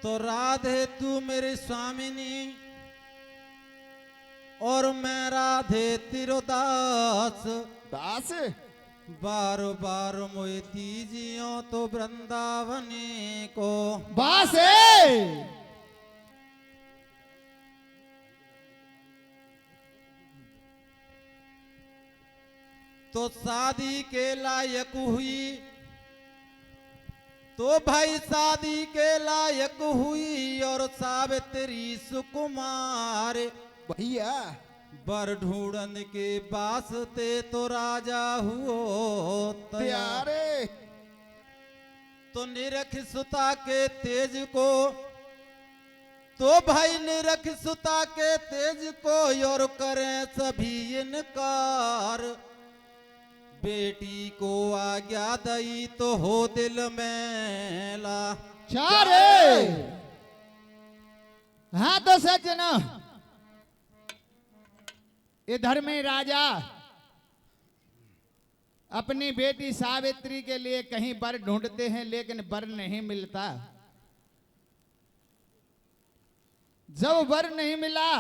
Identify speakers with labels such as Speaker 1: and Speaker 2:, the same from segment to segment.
Speaker 1: तो राधे तू मेरी स्वामिनी और मैं राधे तेरो दास
Speaker 2: दास
Speaker 1: बार बार मोए दीजियो तो वृंदावनी को
Speaker 2: बास
Speaker 1: तो शादी के लायक हुई तो भाई शादी के लायक हुई और सावित्री सुकुमार
Speaker 2: भैया
Speaker 1: बर ढूंढन के वास्ते तो राजा हुओ
Speaker 2: त्यारे
Speaker 1: तो निरख सुता के तेज को तो भाई निरख सुता के तेज को और करें सभी इनकार बेटी को आज्ञा दई तो हो दिल में ला
Speaker 2: चारे हाँ तो सच न इधर में राजा अपनी बेटी सावित्री के लिए कहीं वर ढूंढते हैं लेकिन वर नहीं मिलता। जब वर नहीं मिला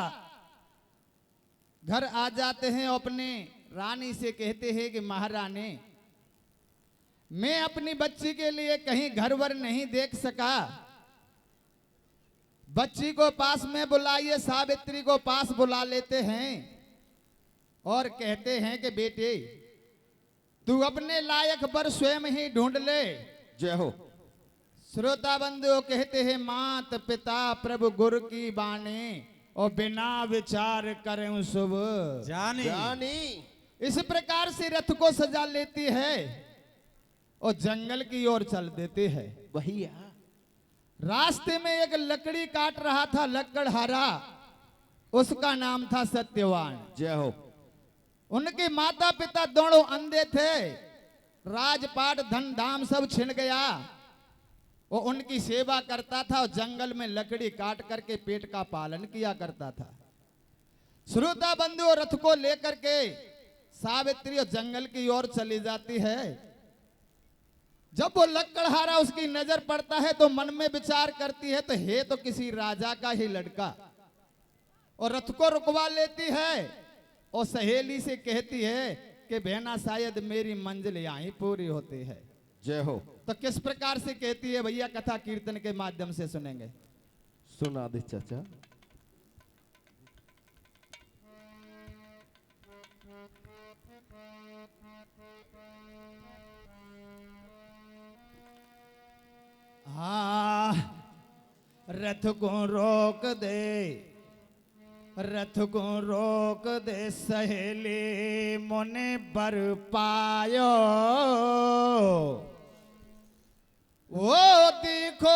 Speaker 2: घर आ जाते हैं अपने रानी से कहते हैं कि महारानी मैं अपनी बच्ची के लिए कहीं घर वर नहीं देख सका, बच्ची को पास में बुलाइए। सावित्री को पास बुला लेते हैं और कहते हैं कि बेटे तू अपने लायक वर स्वयं ही ढूंढ ले।
Speaker 3: जय हो।
Speaker 2: श्रोता बंधु कहते हैं मात पिता प्रभु गुरु की बाणी और बिना विचार करें शुभ
Speaker 1: जानी
Speaker 3: जानी।
Speaker 2: इस प्रकार से रथ को सजा लेती है और जंगल की ओर चल देती है।
Speaker 3: भैया
Speaker 2: रास्ते में एक लकड़ी काट रहा था लकड़हारा, उसका नाम था सत्यवान।
Speaker 3: जय हो।
Speaker 2: उनके माता पिता दोनों अंधे थे, राजपाट धन धाम सब छिन गया। वो उनकी सेवा करता था और जंगल में लकड़ी काट करके पेट का पालन किया करता था। श्रोता बंधु और रथ को लेकर के सावित्री और जंगल की ओर चली जाती है। जब वो लकड़हारा उसकी नजर पड़ता है तो मन में विचार करती है तो है तो किसी राजा का ही लड़का, और रथ को रुकवा लेती है और सहेली से कहती है कि बहना शायद मेरी मंजिल यहाँ ही पूरी होती है।
Speaker 3: जय हो।
Speaker 2: तो किस प्रकार से कहती है भैया, कथा कीर्तन के माध्यम से सुनेंगे।
Speaker 3: सुना दे चाचा।
Speaker 2: हाँ रथ को रोक दे, रथ को रोक दे सहेली मोने बर पायो। वो देखो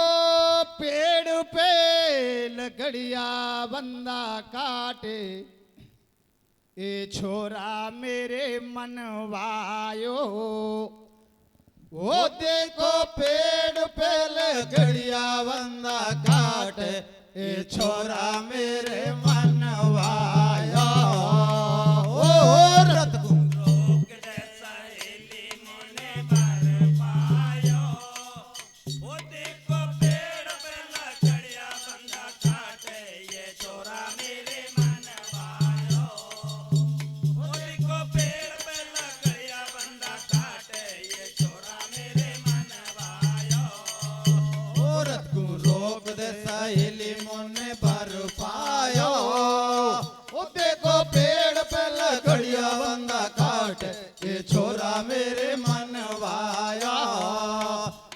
Speaker 2: पेड़ पे लकड़िया बंदा काटे, ए छोरा मेरे मनवायो। वो देखो पेड़ पे लकड़िया बंदा काट, ए छोरा मेरे मनवाया। ओ रथ को
Speaker 4: रोक दे सहेली मोने बर पायो। वो देखो पेड़ पे लकड़िया बंदा काटे, ये छोरा मेरे मन भायो। वो देखो पेड़ पे लकड़िया बंदा काटे, ये छोरा मेरे मन भायो।
Speaker 1: ओ रथ को रोक दे सहेली मोने बर पायो।
Speaker 2: वो देखो पेड़ पे
Speaker 1: लकड़िया बंदा काट ये छोरा मेरे मनवाया।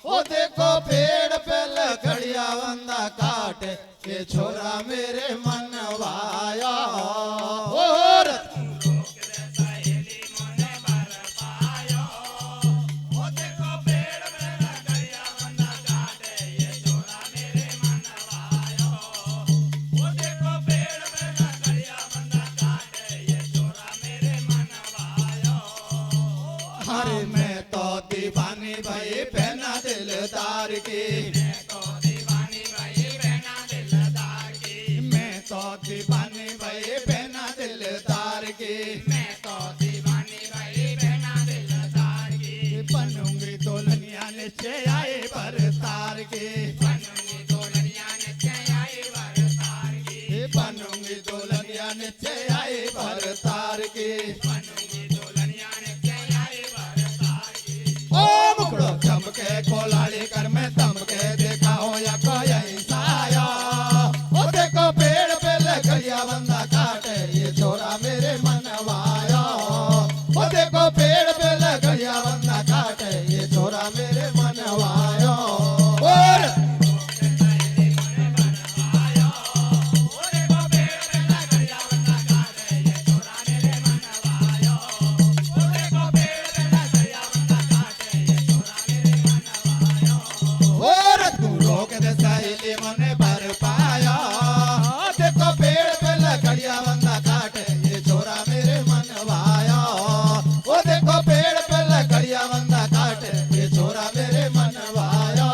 Speaker 1: ओ देखो पेड़ पे लकड़िया बंदा काट ये छोरा मेरे मनवाया। ओ रथ
Speaker 4: रोक दे सहेली मोने बर पायो। वो देखो पेड़ पे लकड़िया बंदा काटे, ये छोरा मेरे मन भायो। वो देखो पेड़ पे लकड़िया बंदा काटे, ये छोरा मेरे मन भायो।
Speaker 1: हरे मैं तो दीवानी भाई पहना दिलदार की,
Speaker 4: मैं तो दीवानी भाई बहना दिलदार की।
Speaker 1: मैं तो दीवानी भाई पहना दिलदार की।
Speaker 4: मैं तो दीवानी भाई बहना दिलदार की।
Speaker 1: बनूंगी दुल्हनिया निश्चय आए पर तार के।
Speaker 4: बनूंगी दुल्हनिया बनूंगी दुल्हनिया नित्य आई बरसाई
Speaker 1: ओ मुखड़ो चमके कोलाली कर में तमके देखा हो या कोई ऐसा आया ओ देखो पेड़ पे लकड़िया बंदा काटे ये छोरा मेरे मनवाया ओ देखो पेड़ पे लकड़िया बंदा काटे ये छोरा मेरे मनवाया और और तू रोक दे सहेली मने भर पाया देखो पेड़ पे लकड़िया बंदा काटे ये छोरा मेरे मनवाया ओ देखो पेड़ पे लकड़िया बंदा काटे ये छोरा मेरे मनवाया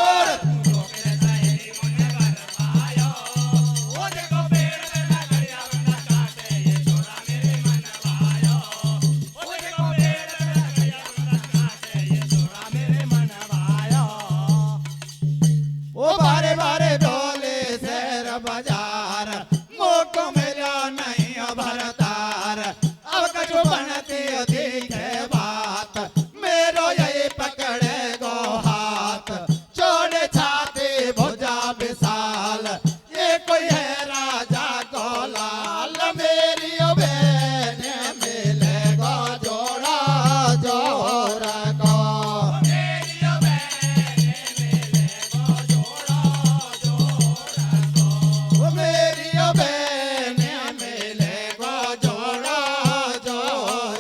Speaker 1: और ओ बारे बारे डोले शहर बाजार मोको मिला नहीं अभरतार अब कछु बनती दिखे बात मेरो यही पकड़े गो हाथ छोड़े छाती भुजा विशाल ये कोई है राजा को लाल मेरी बहन मिले गो जोड़ा जोर को ओ मेरी बहन मिले गो जोड़ा जोर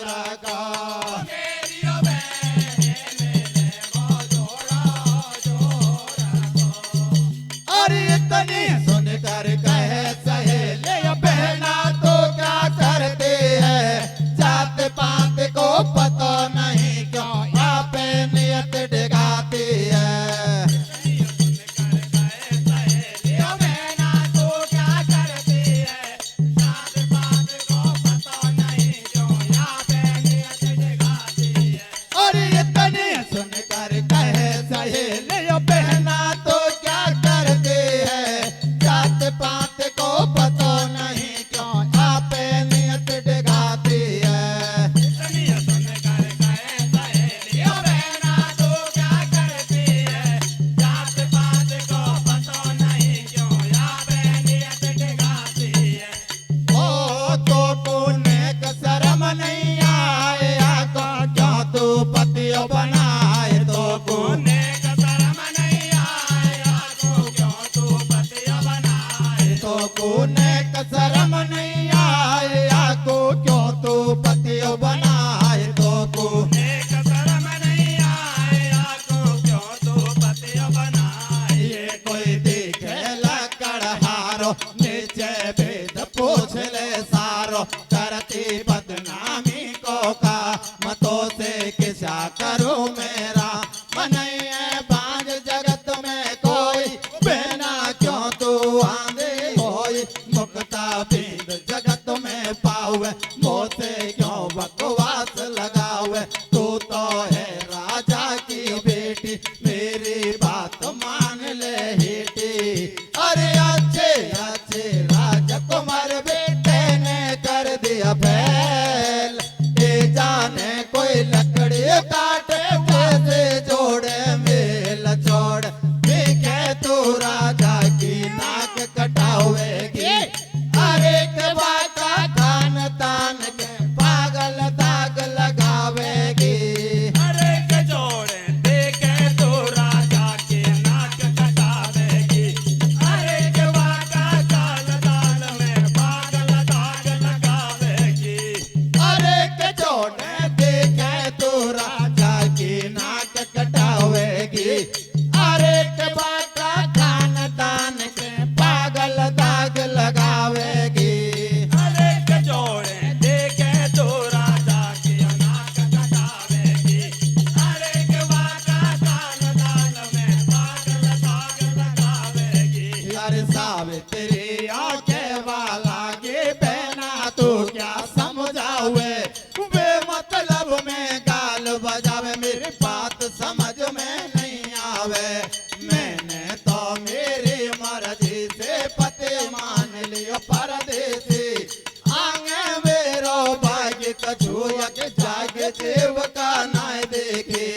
Speaker 1: छुआ के जागे देव का नाय देखे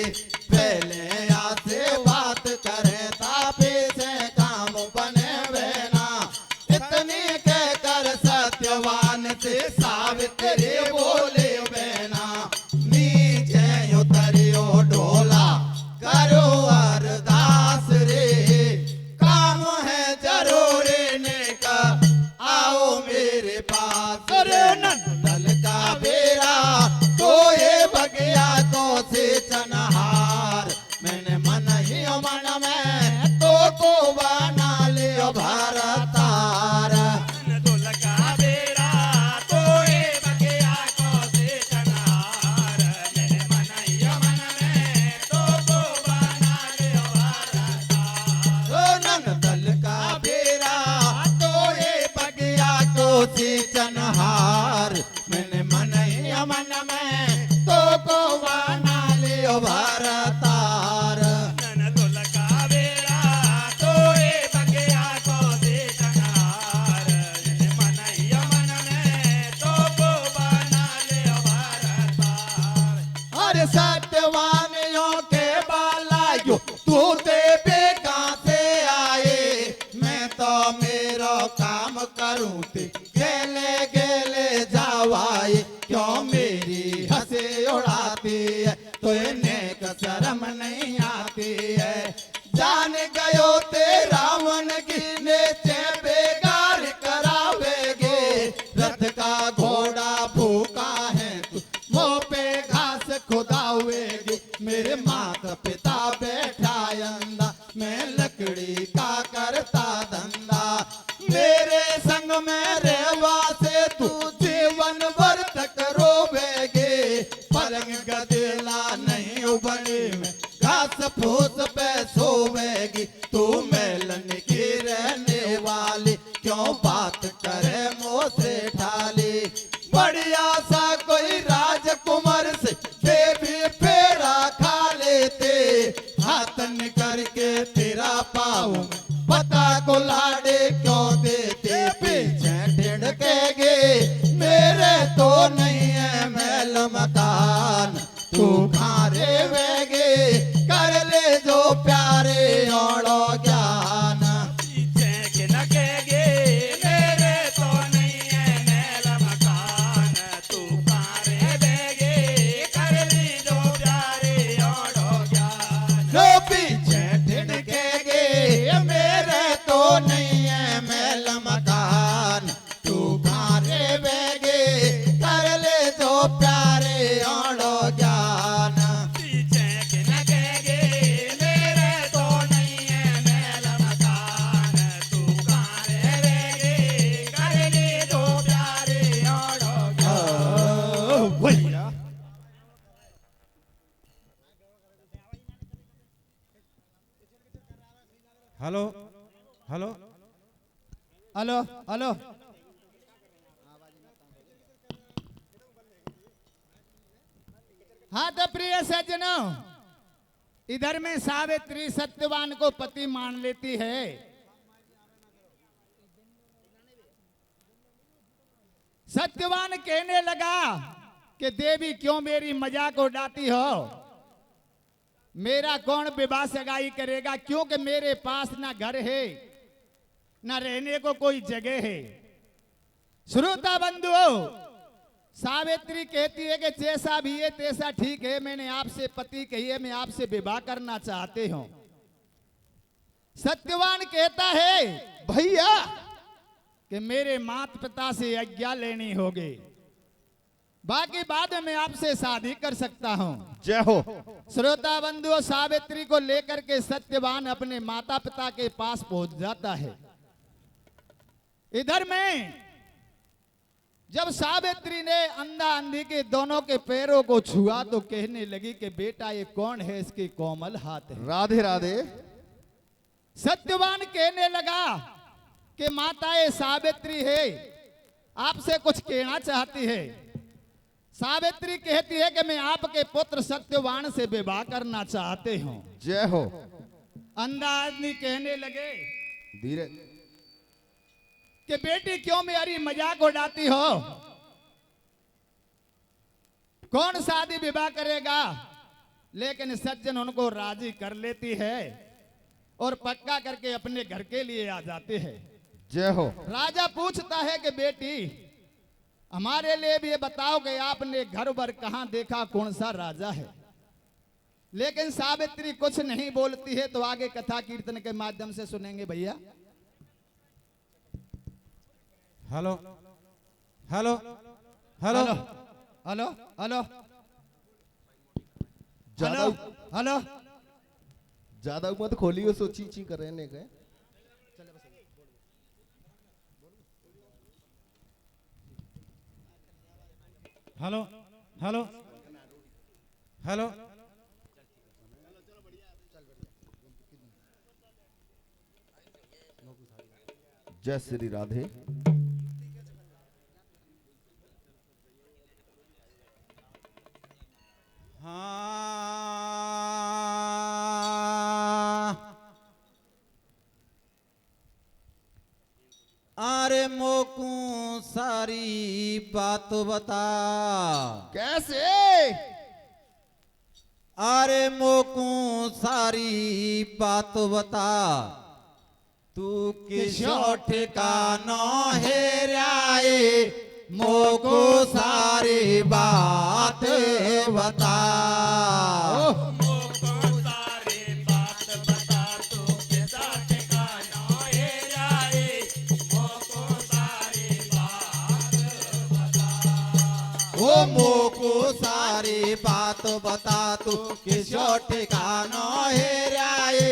Speaker 1: पहले आसे बात करे तापे से काम बने बेना इतनी कह कर सत्यवान से सावित्री बोले बेना नीचे उतरियो ढोला करो अरदास रे काम है जरूरी ने का आओ मेरे पास रे नंदल का बेरा तो ये बगिया तो से चनहार मैंने मन ही मन में तो को बना लियो भारतार
Speaker 4: दुलका बेरा तो ए बगिया को से चनार मेरे मन ही मन में तो को बना लियो भारतार
Speaker 1: ओ नंदल का बेरा तो ये बगिया को से चनहार मैंने मन ही मन में तो को बना लियो भारतार
Speaker 4: नन दुलका बेरा तो ए बगिया को से चनार मेरे मन ही मन में तो को बना लियो भारतार
Speaker 1: अरे सत्यवानियों के बालायो तू देवे कहाँ से आए मैं तो मेरो काम करूं ते गेले गेले जावाए क्यों मेरी हंसी उड़ाती है तो नेक शर्म नहीं आती है जान गयो ते रावण की नेचे बेगार करावेगे रथ का घोड़ा भूखा है तू मुंह पे घास खुदावेगी मेरे माता पिता बैठा अंदा मैं लकड़ी का करता धंधा मेरे संग में रहवा से तू जीवन भर तक रोवेगे पलंग गदेला नहीं उबली में घास फूस पे सोवेगी तू मेलन की रहने वाली क्यों बात करे मुंह से ठाली बढ़िया सा कोई राजकुमार से देवी फेरा खा लेते हाथन करके तेरा पाँव में पता को लाडे क्यों देते पीछे ढिड़केगे मेरे तो नहीं है महल मकान तू खारे वेगे कर ले जो प्यारे औड़ो ज्ञान
Speaker 4: पीछे के लगेगे मेरे तो नहीं है महल मकान तू पारे बेगे कर ली जो प्यारे औड़ो ज्ञान
Speaker 1: जो पीछे ढिड़केगे मेरे तो नहीं है महल मकान तू खारे वेगे कर ले जो प्यारे औड़ो ज्ञान
Speaker 4: पीछे के लगेगे मेरे तो नहीं है महल मकान तू पारे बेगे कर ली जो प्यारे औड़ो ज्ञान
Speaker 1: भैया
Speaker 5: हेलो हेलो
Speaker 2: हेलो हेलो हाँ तो प्रिय सज्जनों इधर में सावित्री सत्यवान को पति मान लेती है सत्यवान कहने लगा कि देवी क्यों मेरी मजाक उड़ाती हो मेरा कौन विवाह सगाई करेगा क्योंकि मेरे पास ना घर है ना रहने को कोई जगह है श्रोता बंधुओं सावित्री कहती है कि जैसा भी है तैसा ठीक है मैंने आपसे पति कही है मैं आपसे विवाह करना चाहते हूं सत्यवान कहता है भैया कि मेरे माता पिता से आज्ञा लेनी होगी बाकी बाद में आपसे शादी कर सकता हूं
Speaker 3: जय हो।
Speaker 2: श्रोता बंधुओं सावित्री को लेकर के सत्यवान अपने माता पिता के पास पहुंच जाता है इधर में जब सावित्री ने अंधा अंधी के दोनों के पैरों को छुआ तो कहने लगी कि बेटा ये कौन है इसके कोमल हाथ है
Speaker 3: राधे राधे।
Speaker 2: सत्यवान कहने लगा कि माता ये सावित्री है आपसे कुछ कहना चाहती है सावित्री कहती है कि मैं आपके पुत्र सत्यवान से विवाह करना चाहते हूं
Speaker 3: जय हो।
Speaker 2: अंधा आदमी कहने लगे
Speaker 3: धीरे।
Speaker 2: कि बेटी क्यों मेरी मजाक उड़ाती हो कौन शादी विवाह करेगा, लेकिन सज्जन उनको राजी कर लेती है और पक्का करके अपने घर के लिए आ जाते हैं।
Speaker 3: जय हो।
Speaker 2: राजा पूछता है कि बेटी हमारे लिए भी ये बताओ कि आपने घर भर कहां देखा, कौन सा राजा है। लेकिन सावित्री कुछ नहीं बोलती है। तो आगे कथा कीर्तन के माध्यम से सुनेंगे भैया।
Speaker 5: Hello hello hello
Speaker 2: hello hello hello
Speaker 3: ज्यादा
Speaker 2: हेलो
Speaker 3: ज्यादा मत खोलियो, सो ची ची कर रहे ने गए।
Speaker 5: हेलो हेलो हेलो
Speaker 3: जय श्री राधे।
Speaker 5: हाँ अरे मोकू सारी बात बता।
Speaker 3: कैसे?
Speaker 5: अरे मोकू सारी बात बता, तू किसो ठिकानो हेराए, मोको सारी बात बता। ओ मोको सारी बात बता, तू किसो ठिकानो हेराए,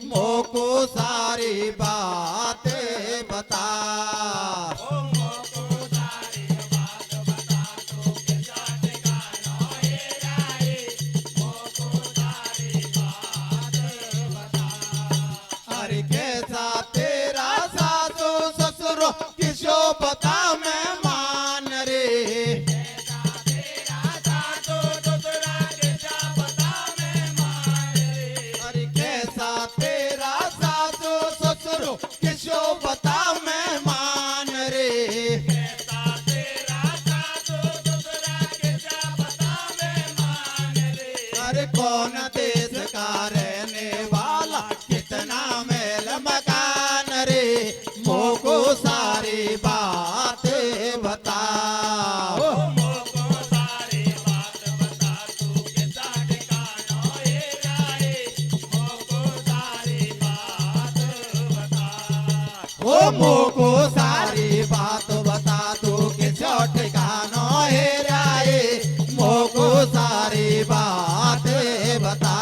Speaker 5: मोको सारी बात बता। अरे कैसा तेरा सासू ससुरो किसो पता मैं मान रे। अरे कैसा तेरा सासू ससुरो किसो पता मैं मान रे। अरे कौन देश का रहने वाला, कितना मेल मकान रे, मोको सारी बात बता। ओ मोको सारी बात बता, तू किसो ठिकानो हेराए, मोको सारी बात बता।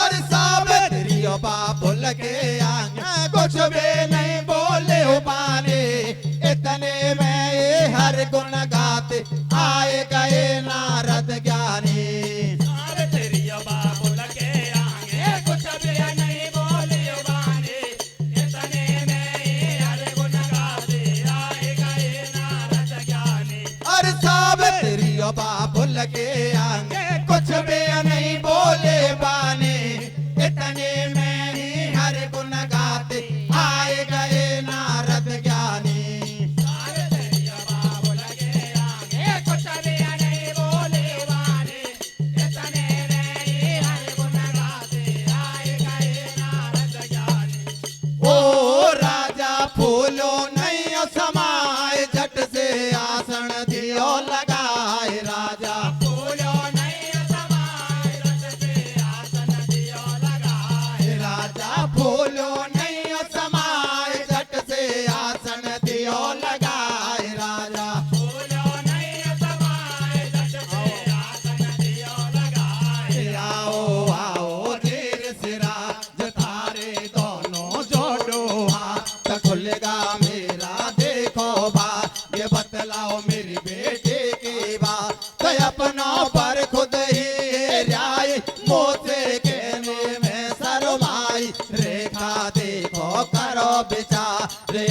Speaker 5: और सावित्री बाबुल के आगे कुछ भी नहीं बोले हो पाने, इतने में ये हर गुण गाते आए गए नारद ज्ञानी। और सावित्री बाबुल के आगे कुछ भी नहीं बोले बाने, इतने में ही हर गुण गाते आए गए नारद ज्ञानी। ओ राजा फूलो नहीं समाए, झट से आसन दियो लगाए। राजा फूलो नहीं समाए, झट से आसन दियो लगाए। राजा फूलो नहीं समाए, झट से आसन दियो लगाए। राजा फूलो नहीं समाए, झट से आसन दियो लगाए। आओ आओ धीर सिरा जतारे दोनों जोड़ो हाथ, खुलेगा मेरा देखो बात, ये बतलाओ मेरी बेटे की बात। तो अपनों पर खुद ही राय, मोसे कहने में शर्माई, रेखा देखो करो विचार,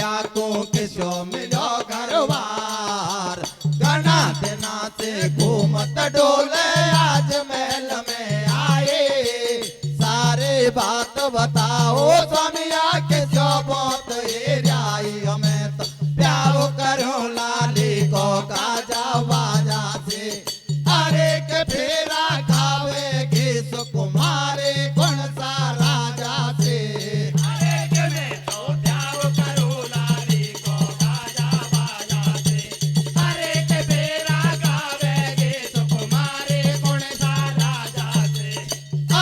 Speaker 5: आंखों किसो मिलो घरवार। गना देना से घूमत डोले आज महल में आए, सारे बात बताओ स्वामी आके जो बहुत एरियाई हमें तो प्यार करो लाली को काजा बाजा से अरे के फेरा खावेगी सुकुमारी कौन सा राजा से
Speaker 4: अरे के मैं तो प्यार करूं लाली को गाजा बाजा से अरे के बेरा गावेगी सुकुमारी कौन सा राजा से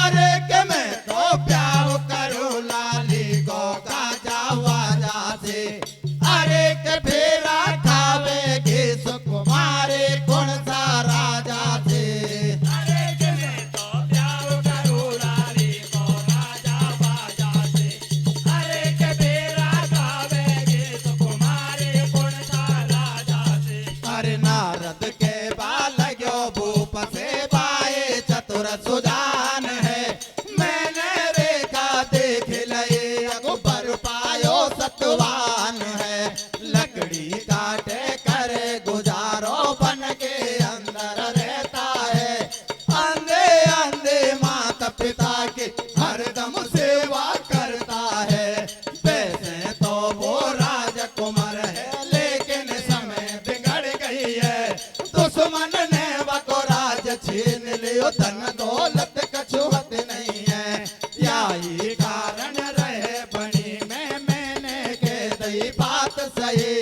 Speaker 5: अरे के मैं तो प्यार करूं लाली को काजा बाजा से अरे के फेरा खावेगी सुकुमारी कौन सा राजा से
Speaker 4: अरे के मैं तो प्यार करूं लाली को गाजा बाजा से अरे के बेरा गावेगी सुकुमारी कौन सा राजा से
Speaker 5: अरे नारद के बाल गयो भूप से बाए चतुर सुजान है मैंने रेखा देख लए अकबर पायो सतवान है लकड़ी काटे करे गुजारो बन के अंदर रहता है अंधे अंधे माता पिता के हरदम सेवा करता है वैसे तो वो राजकुमार है लेकिन समय बिगड़ गई है दुश्मन ने वको राज छीन लियो धन दौलत कछुहत नहीं है यही कारण रहे बनी में मैंने कह दी बात सही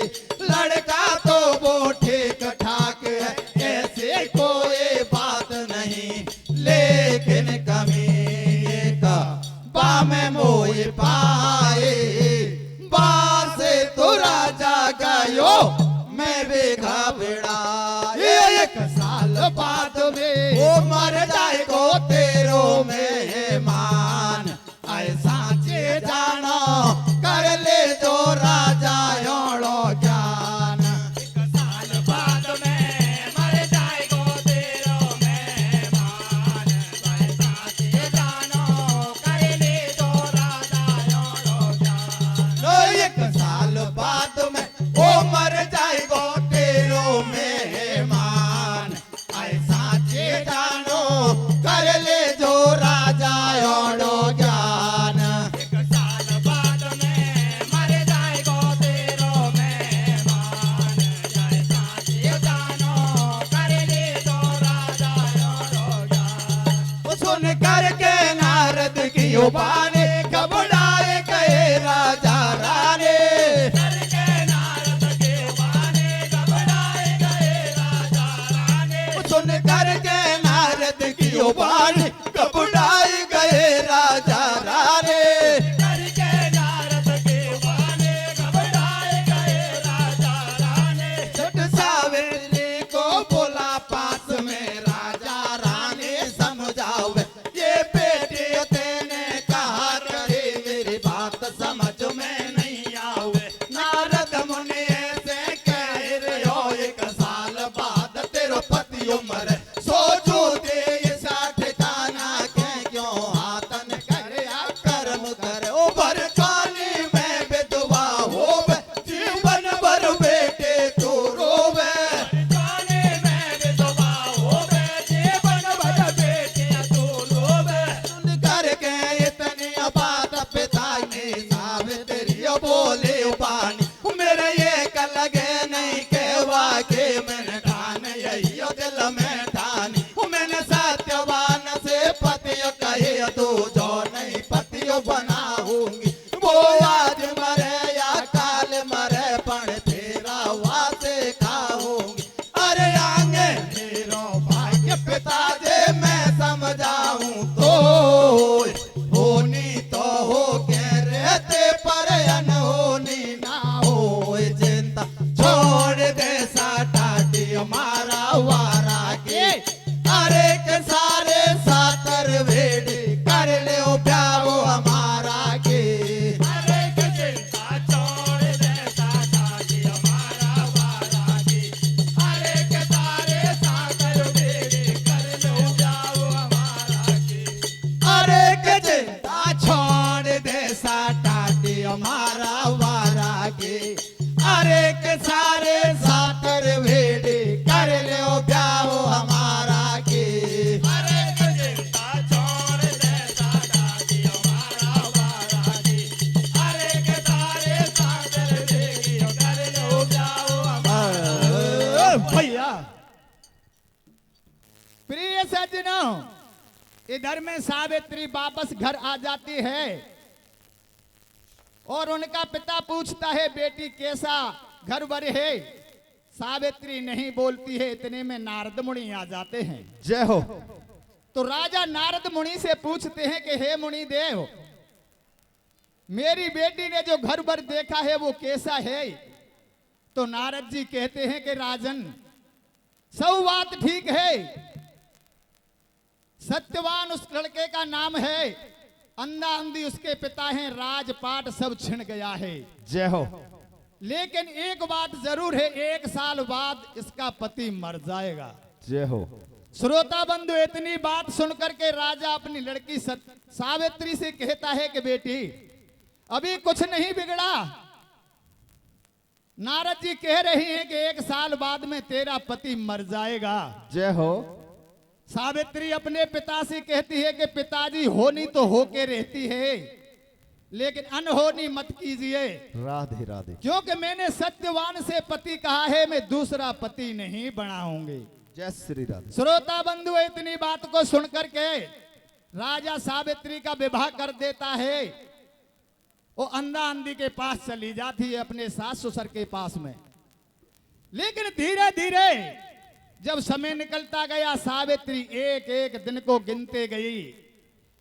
Speaker 5: लड़का तो वो ठीक ठाक है ऐसे कोई बात नहीं लेकिन कमी एक बा में मोई पाए बा से तो राजा गयो मैं भी घबरा एक साल बाद में वो मर जाएगो तेरो मेहमान ऐसा चे जानो कर ले जो राजा योड़ो ज्ञान
Speaker 4: एक साल बाद में मर जाएगो तेरो मेहमान ऐसा से जानो कर ले जो राजा योड़ो जान
Speaker 5: एक साल बाद में वो मर जाएगो तेरो मेहमान ऐसा चे जानो कर ले जो राजा योड़ो ज्ञान
Speaker 4: एक साल बाद में मर जाएगो तेरो मेहमान ऐसा से जानो कर ले जो राजा योड़ो जान
Speaker 5: सुन करके नारद की बानी घबराए गए राजा रानी
Speaker 4: करके नारद के बाने घबराए गए राजा रानी
Speaker 5: सुन करके नारद की बानी घबराए गए राजा रानी
Speaker 4: करके नारद के बाने घबराए गए राजा रानी
Speaker 5: छठ सावेरी को बोला पास में राजा रानी समझाओ ये बेटी तेने कहा करे मेरी बात समझ में नहीं आवे नारद मुनि ऐसे कह रहे हो एक साल बाद तेरो पति उम्र सोचो दे ये 60 ताना के क्यों हाथन करे कर्म करे ओ बरकानी में विधवा होवे जीवन भर बेटे तू रोवे
Speaker 4: जाने में विधवा होवे जीवन भर बेटे तू रोवे
Speaker 5: सुन करके इतनी बात पिता ने सावित्री बोले पानी मेरे ये लगे नहीं कहवा के मैंने ठान यही दिल में ठानी मैंने सत्यवान से पतियो कहे तू जो नहीं पतियो बनाऊंगी वो आज मरे या काल मरे पण तेरा वासे खाऊंगी अरे आगे मेरो भाग्य पिता जे मैं समझाऊं तो होनी तो हो के रहते पर अनहोनी ना हो चिंता छोड़ दे साटाटी हमारा वारा के अरे के सारे सातर भेड़ी कर ले प्यारो हमारा के
Speaker 4: अरे के चिंता छोड़ दे साथा की हमारा वारा की अरे के तारे साकर बेड़े कर लो जाओ हमारा की
Speaker 5: अरे के चिंता छोड़ दे साटाटी हमारा वारा के अरे के सारे सातर भेड़ी कर ले प्यारो हमारा के
Speaker 4: अरे के चिंता छोड़ दे साथा की हमारा
Speaker 2: इधर में सावित्री वापस घर आ जाती है और उनका पिता पूछता है बेटी कैसा घर बर है। सावित्री नहीं बोलती है। इतने में नारद मुनि आ जाते हैं।
Speaker 3: जय हो।
Speaker 2: तो राजा नारद मुनि से पूछते हैं कि हे मुनि देव, मेरी बेटी ने जो घर बर देखा है वो कैसा है। तो नारद जी कहते हैं कि राजन सब बात ठीक है, सत्यवान उस लड़के का नाम है, अंधा अंधी उसके पिता हैं, राजपाट सब छिन गया है।
Speaker 3: जय हो।
Speaker 2: लेकिन एक बात जरूर है, 1 साल बाद इसका पति मर जाएगा।
Speaker 3: जय हो।
Speaker 2: श्रोता बंधु इतनी बात सुनकर के राजा अपनी लड़की सावित्री से कहता है कि बेटी अभी कुछ नहीं बिगड़ा। नारद जी कह रही हैं कि 1 साल बाद में तेरा पति मर जाएगा।
Speaker 3: जय हो।
Speaker 2: सावित्री अपने पिता से कहती है कि पिताजी होनी तो होके रहती है, लेकिन अनहोनी मत कीजिए।
Speaker 3: राधे राधे।
Speaker 2: क्योंकि मैंने सत्यवान से पति कहा है, मैं दूसरा पति नहीं बनाऊंगी।
Speaker 3: जय श्री राधे।
Speaker 2: श्रोता बंधु इतनी बात को सुनकर के राजा सावित्री का विवाह कर देता है। वो अंधा अंधी के पास चली जाती है, अपने सास ससुर के पास में। लेकिन धीरे धीरे जब समय निकलता गया, सावित्री एक एक दिन को गिनते गई,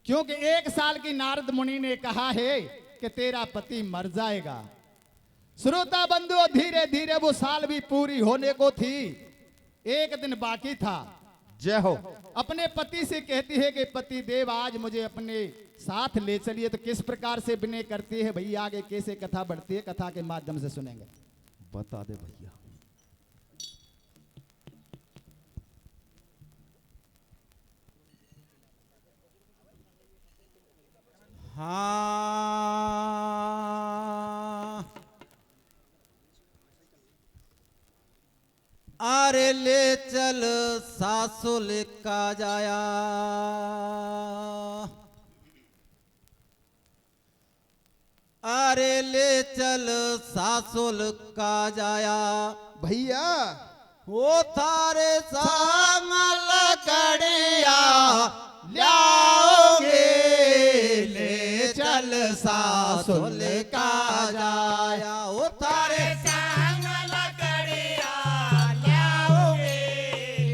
Speaker 2: क्योंकि 1 साल की नारद मुनि ने कहा है कि तेरा पति मर जाएगा। श्रोता बंधु धीरे धीरे वो साल भी पूरी होने को थी, 1 दिन बाकी था।
Speaker 3: जय हो।
Speaker 2: अपने पति से कहती है कि पति देव आज मुझे अपने साथ ले चलिए। तो किस प्रकार से विनय करती है भैया, आगे कैसे कथा बढ़ती है, कथा के माध्यम से सुनेंगे।
Speaker 3: बता दे भैया।
Speaker 5: हाँ अरे ले चल सासुल का जाया, अरे ले चल सासुल का जाया
Speaker 3: भैया
Speaker 5: वो थारे संग लकड़िया लाओगे, ले चल सासुल का जाया वो थारे
Speaker 4: संग लकड़िया लाओगे,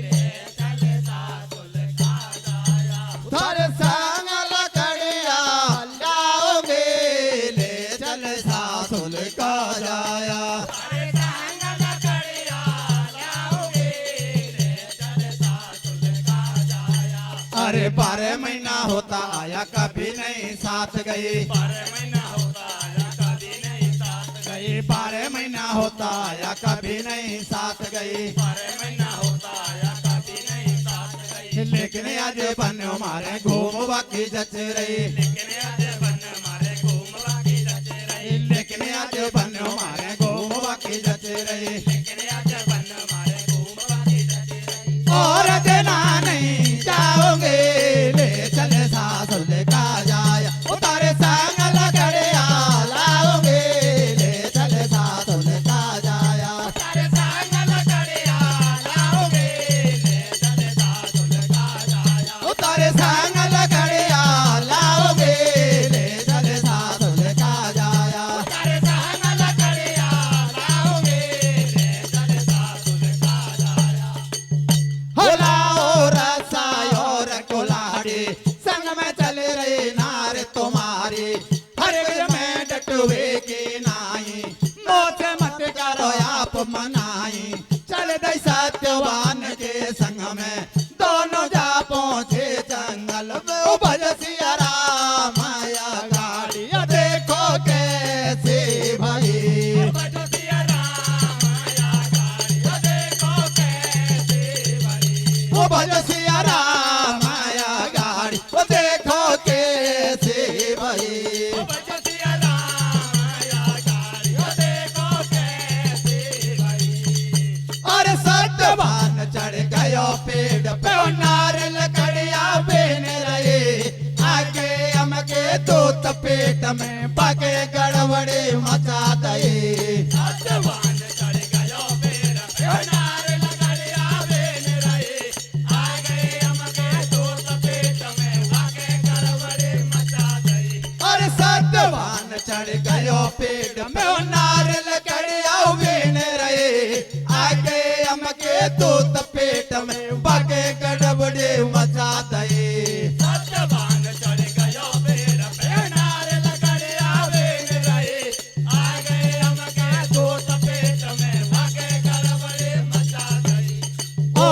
Speaker 4: ले चल सासुल का जाया।
Speaker 5: थारे संग लकड़िया लाओगे, ले चल सासुल का जाया।
Speaker 4: अरे संग लकड़िया लाओगे, ले चल सासुल का जाया।
Speaker 5: अरे 12 महीना होता आया कभी नहीं साथ गई,
Speaker 4: 12 महीना होता आया कभी नहीं साथ गई,
Speaker 5: 12 महीना होता आया कभी नहीं साथ गई।
Speaker 4: 12 महीना होता आया कभी नहीं साथ गई।
Speaker 5: लेकिन आज बन मारे घूम बाकी जच रही,
Speaker 4: लेकिन आज बन मारे घूमवा की जच रही,
Speaker 5: लेकिन आज बन मारे घूम बाकी जच रही।
Speaker 4: लेकिन आज बन मारे घूमवा की जच रही।
Speaker 5: और देना नहीं जाओगे, ले चल सासुल का जाया वो तारे संग लकड़िया लाओगे, ले चल सासुल का जाया।
Speaker 4: तारे संग लकड़िया लाओगे, ले चल सासुल का जाया।
Speaker 5: वो तारे संग लकड़िया लाओगे, ले चल सासुल का जाया।
Speaker 4: तारे संग लकड़िया लाओगे, ले चल सासुल का जाया।
Speaker 5: लाओ रसाई और कुल्हाड़ी, संग में चल रही नार तुम्हारी, हर गज में डटुए की नाई, मौत मत करो आप मनाई। चल दई सत्यवान के संग में दोनों जा पहुंचे जंगल में, ओ भज सिया राम आया गाड़ी देखो कैसे भाई।
Speaker 4: बजो सिया राम आया गाड़ी, देखो कैसे भरी।
Speaker 5: वो भज सिया राम आया गाड़ी वो देखो कैसे भाई।
Speaker 4: बजो सिया राम आया गाड़ी, देखो कैसे भरी।
Speaker 5: और सत्यवान चढ़ गयो पेड़ पे वो नारियल लकड़िया बेन रहे, आगे हमके दूत पेट में पके गड़बड़ी मचा दे।
Speaker 4: सत्यवान चढ़ गयो पेड़ पे, नार लकड़िया बेन रहे, आ गए हमके दूत पेट में,
Speaker 5: चढ़ गयो पेड़ में ओ नारियल कड़िया बीन रहे आगे हमके दूत पेट में बाके गड़बड़े मचा दे
Speaker 4: सत्यवान चढ़ गयो पेड़ पे नारियल कड़िया बीन रहे आ गए हमके दूत पेट में भागे गड़बड़ी मचा गई।
Speaker 5: ओ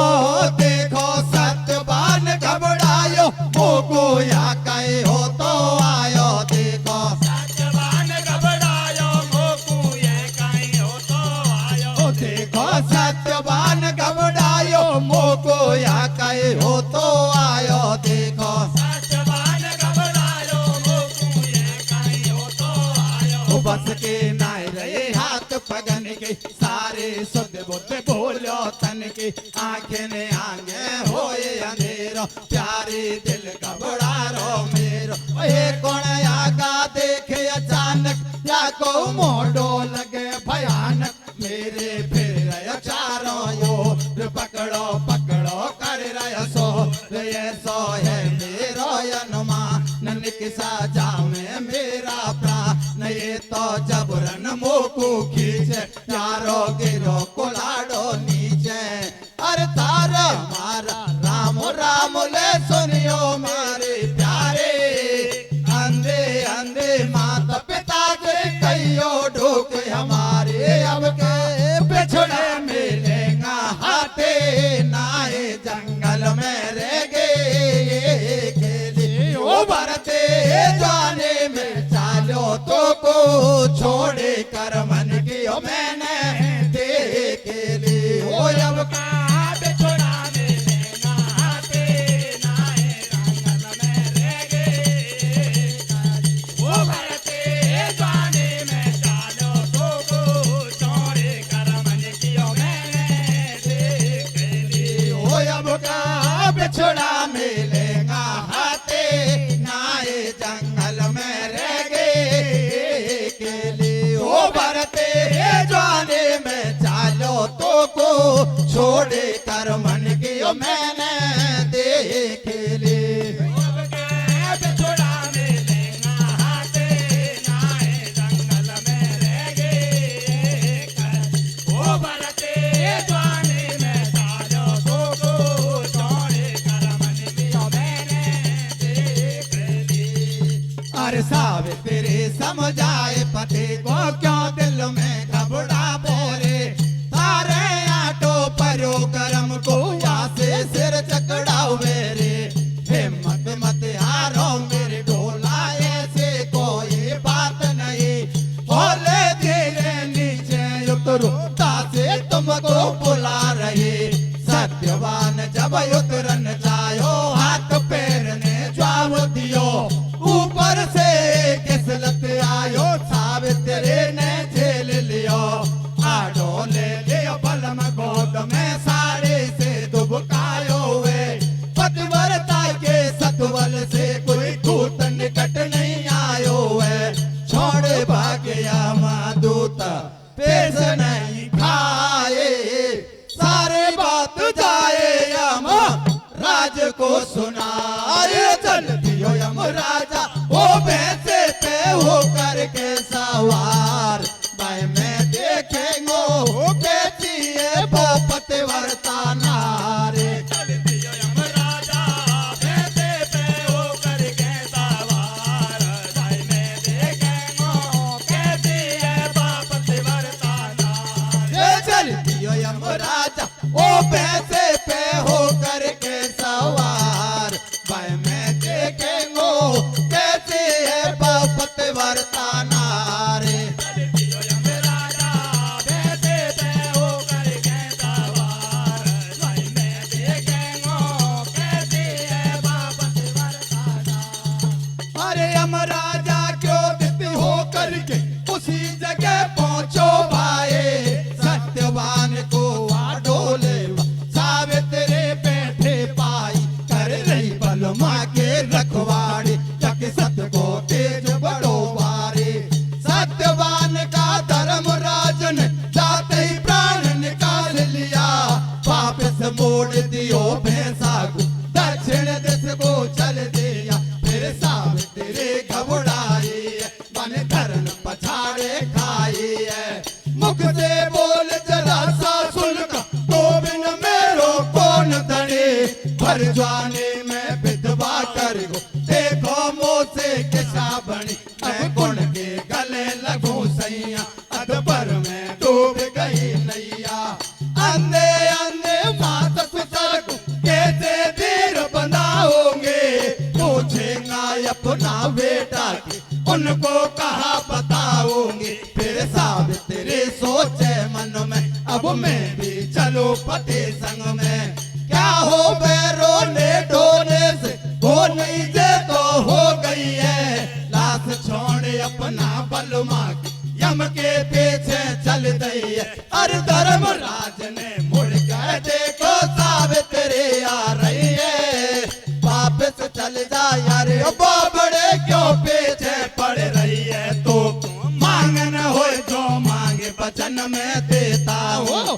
Speaker 5: देखो सत्यवान घबरायो मोको या कहे हो तो आयो देखो
Speaker 4: सत्यवान घबरायो मोकू ये कहीं हो तो आयो।
Speaker 5: ओ देखो सत्यवान घबरायो मोको या कहे हो तो आयो देखो
Speaker 4: सत्यवान घबरायो मोकू ये कहीं हो तो आयो।
Speaker 5: ओ बस के नाय रहे हाथ पगन के सारे सुध बुद्ध बोलो तन के आंखें ने आगे होए अंधेरो प्यारे दिल घबरा रो मेरो ए कौन आगा देखे अचानक या को मोडो लगे भयानक मेरे फिर रहे चारों यो पकड़ो पकड़ो कर रहे सो ये सो है मेरो अनुमान निकसा जामे मेरा प्राण ये तो जबरन मोकू खींचे यारो गिरो कोलाडो नीचे अरे तारा मारा राम राम ले सुनियो मेरे प्यारे अंधे अंधे माता पिता के कईयो ढूक हमारे अब के पिछड़े मिलेगा हाथे नाए जंगल में रह गए खेली ओ भरते जाने में चालो तो को छोड़े कर मन की ओ मैंने देख ली ओ अब का
Speaker 4: बिछुड़ा मिलेगा हाथे नाए रंगल में रह गए। वो भरते जाने में चालो तो को छोड़े कर मन कियो मैंने देख ली।
Speaker 5: ओ अब का बिछड़ा मिलेगा हाथे नाए जंगल में रह गए के लिए ओ भरते जाने में चालो तो को छोड़े कर मन की ओ मैंने देख ली
Speaker 4: अब के बिछुड़ा मिलेगा हाथे नाए जंगल में रह गए। वो भरते जाने में चालो तो को छोड़े कर मन कियो मैंने देख ली।
Speaker 5: अरे सावित्री समझाए पति को क्यों दिल में घबरा बोरे तारे आटो परो करम को या से सिर चकड़ाओ मेरे हिम्मत मत हारो मेरे ढोला ऐसे कोई बात नहीं बोले धीरे नीचे उतरो तासे तुमको बुला रही सत्यवान जब उतरन जायो हाथ पैर ने जवाब दियो ऊपर से किसलत आयो सावित्री ने झेल लियो आडो ले लियो बलम गोद में साड़ी से दुबकायो वे पतिव्रता के सतवल से कोई दूत निकट नहीं आयो वे छोड़ भाग्या मादूत पेश नहीं खाए सारे बात जाए यम राज को सुनाए चल दियो यम राजा वो भैंसे पे हो करके सवार भाई मैं देखेंगो कैसी है वो पतिव्रता नारे
Speaker 4: चल दियो यमराजा भैंसे पे होकर के सवार जाय में देखेंगो कैसी है बाप तिवरता नार।
Speaker 5: हर जवानी में विधवा कर गो देखो मोसे के साबणी मैं गुण के गले लगू सैया अधपर में डूब गई नैया अंधे अंधे मात सुतर को कैसे देर बनाओगे पूछेगा अपना बेटा की उनको कहा बताओगे फिर सावित्री सोचे मन में अब मैं भी चलो पति संग में क्या हो रोने डोने से हो नहीं जे तो हो गई है लाश छोड़ अपना बलमा की यम के पीछे चल गई है अरे धर्मराज ने मुड़ कर देखो सावित्री आ रही है वापस चल जा यार बड़े क्यों पीछे पड़ रही है तो मांगन हो जो मांगे वचन में देता हूँ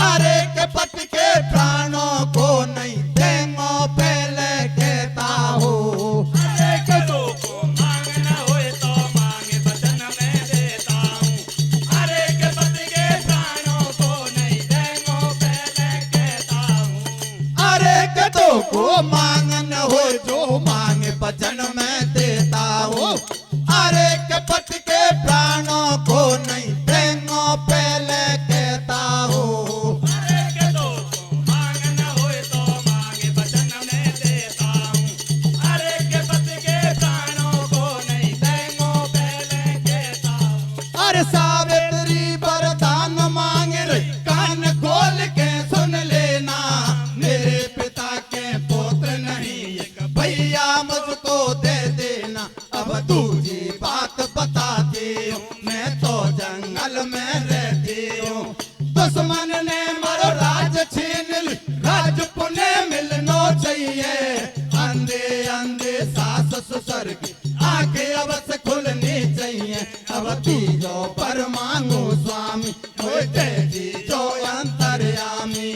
Speaker 5: अरे के पति के प्राणों को नहीं देंगो पहले कहता हूँ
Speaker 4: अरे के दो को मांगना होए तो मांगे वचन में देता हूँ अरे के पति के प्राणों को नहीं देंगो पहले कहता हूँ
Speaker 5: अरे के दो को मांगन हो जो मांगे वचन में देता हूँ अरे के पति के प्राणों को नहीं देंगो पहले कहता हूँ
Speaker 4: अरे के दो को मांगना होए तो मांगे वचन में देता हूँ अरे के पति के प्राणों को नहीं देंगो पहले कहता हूँ
Speaker 5: अरे सावित्री वरदान मांग रही कान खोल के सुन लेना मेरे पिता के पुत्र नहीं एक भैया मुझको दे देना अब दूसरी बात बताती हूँ मैं तो जंगल में रहती हूँ दुश्मन ने मरो राज छीन ली राज पुणे मिलना चाहिए अंधे अंधे सास ससुर की आंखें अब से खुलनी चाहिए अब तीजो पर मांगो स्वामी मुझे दीजो अंतर्यामी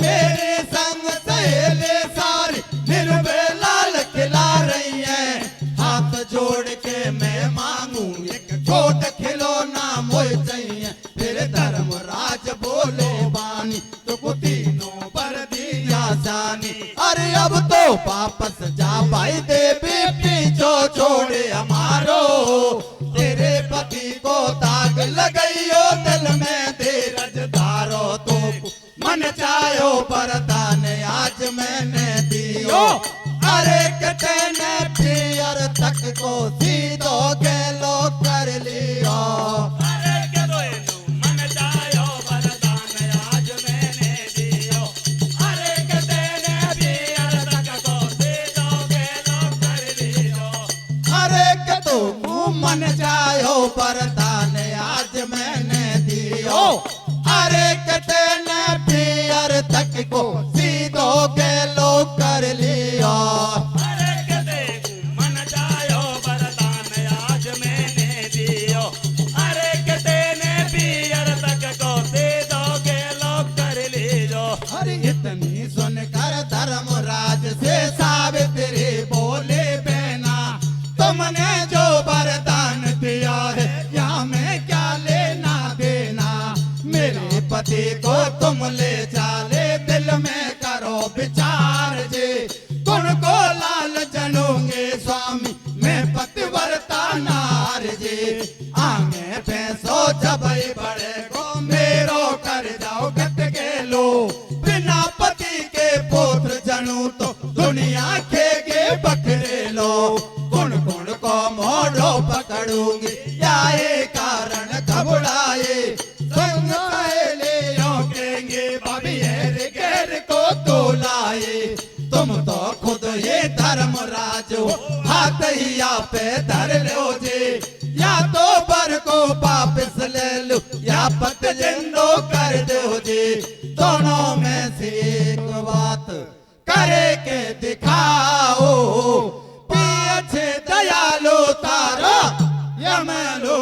Speaker 5: मेरे संग सहेले सारी निर्भय लाल खिला रही है हाथ जोड़ के मैं मांगू एक छोट खिलौना मुझे चाहिए फिर धर्मराज बोले बानी तो तीनों पर दिया जानी अरे अब तो वापस जा भाई देवी पीछो छोड़े हमारो तेरे पति को दाग लगाइयो दिल में धीरज धारो तो मन चाहो वरदान आज मैंने दियो अरे कहने पियर तक को सीधो गेलो कर लियो
Speaker 4: अरे के दो मन चाहो वरदान आज मैंने दियो अरे के तेने भी अरतक को दे दोगे लो कर लियो
Speaker 5: अरे के तो मन चाहो वरदान आज मैंने दियो अरे कहने पियर तक को सीधो गेलो कर लियो
Speaker 4: अरे के देखूं मन चाहो वरदान आज मैंने दियो अरे के तेने भी अरतक को दे दोगे लो कर लियो
Speaker 5: अरे इतनी सुनकर धर्मराज से सावित्री बोले बहना तुमने जो वरदान दिया है या मैं क्या लेना देना मेरे पति को तुम ले चाले दिल में करो विचार जे गुण को लाल जनोगे स्वामी मैं पतिव्रता नार जे आगे पैसो जब बड़े को मेरो कर जाओ गत के लो बिना पति के पुत्र जनू तो दुनिया खेगे बकरे लो गुण गुण को मोड़ो पकड़ूंगी या ये कारण घबराए संग ले रोकेंगे भाभी घेर को तो लाए तुम तो खुद ये धर्मराज हो हाथ ही आप पे धर लो जे या तो बर को वापस ले लो या पत जिंदो कर दो जे दोनों में से एक बात करे के दिखाओ पीछे दयालु तारा यमलो